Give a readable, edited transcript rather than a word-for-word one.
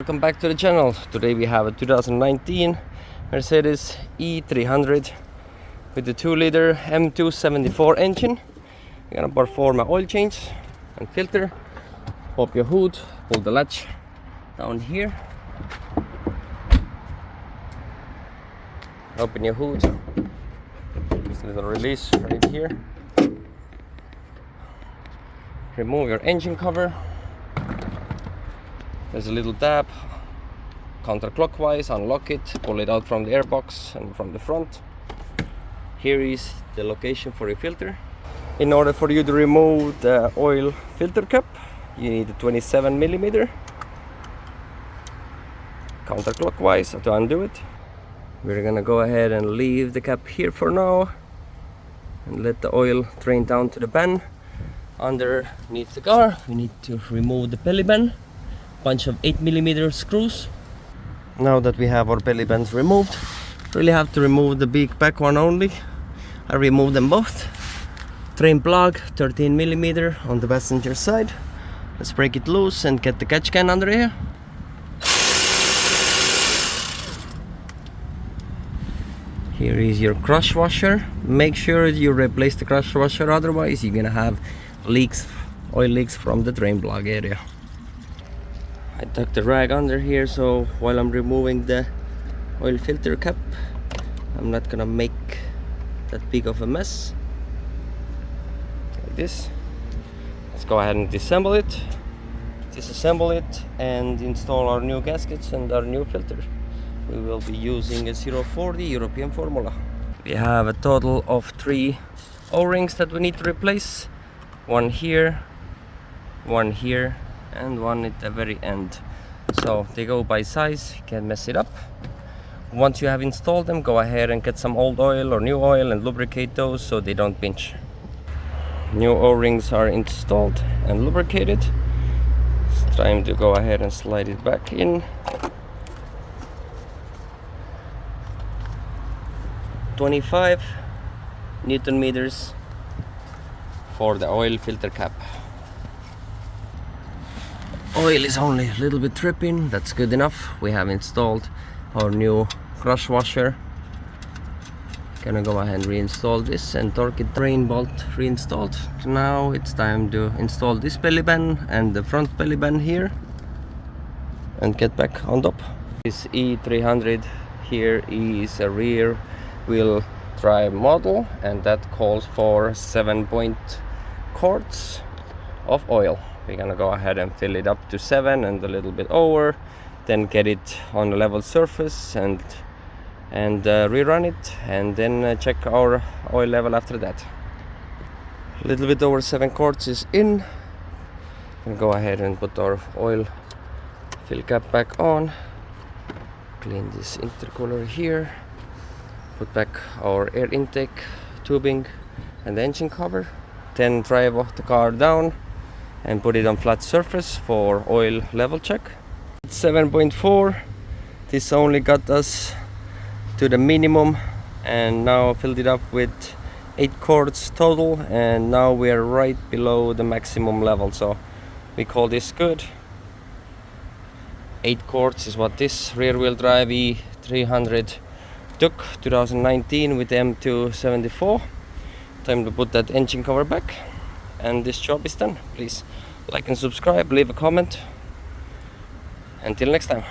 Welcome back to the channel. Today we have a 2019 Mercedes E300 with the 2-liter M274 engine. We're gonna perform an oil change and filter. Pop your hood, pull the latch down here. Open your hood. Just a little release right here. Remove your engine cover. There's a little tab, counterclockwise, unlock it, pull it out from the airbox and from the front. Here is the location for your filter. In order for you to remove the oil filter cap, you need a 27mm. Counterclockwise to undo it. We're gonna go ahead and leave the cap here for now and let the oil drain down to the bin. Underneath the car, we need to remove the belly band. Bunch of 8mm screws. Now that we have our belly bands removed, really have to remove the big back one only. I removed them both. Drain plug 13mm on the passenger side. Let's break it loose and get the catch can under here. Here is your crush washer. Make sure you replace the crush washer, otherwise you're gonna have leaks, oil leaks from the drain plug area. I tucked the rag under here, so while I'm removing the oil filter cap, I'm not gonna make that big of a mess. Like this. Let's go ahead and disassemble it, and install our new gaskets and our new filter. We will be using a 040 European formula. We have a total of 3 O-rings that we need to replace. One here, and one at the very end. So they go by size, you can't mess it up. Once you have installed them, go ahead and get some old oil or new oil and lubricate those so they don't pinch. New O-rings are installed and lubricated. It's time to go ahead and slide it back in. 25 Newton meters for the oil filter cap. Oil is only a little bit dripping, that's good enough. We have installed our new crush washer. Gonna go ahead and reinstall this and torque it. Drain bolt reinstalled. Now it's time to install this belly band and the front belly band here and get back on top. This E300 here is a rear wheel drive model, and that calls for 7 quarts of oil. We're gonna go ahead and fill it up to 7 and a little bit over, then get it on a level surface and rerun it, and then check our oil level after that. A little bit over 7 quarts is in. And go ahead and put our oil fill cap back on. Clean this intercooler here. Put back our air intake tubing and the engine cover. Then drive the car down and put it on flat surface for oil level check. 7.4. This only got us to the minimum, and now filled it up with 8 quarts total, and now we are right below the maximum level, so we call this good. 8 quarts is what this rear wheel drive E300 took 2019 with the M274. Time to put that engine cover back, and this job is done. Please like and subscribe, leave a comment. Until next time.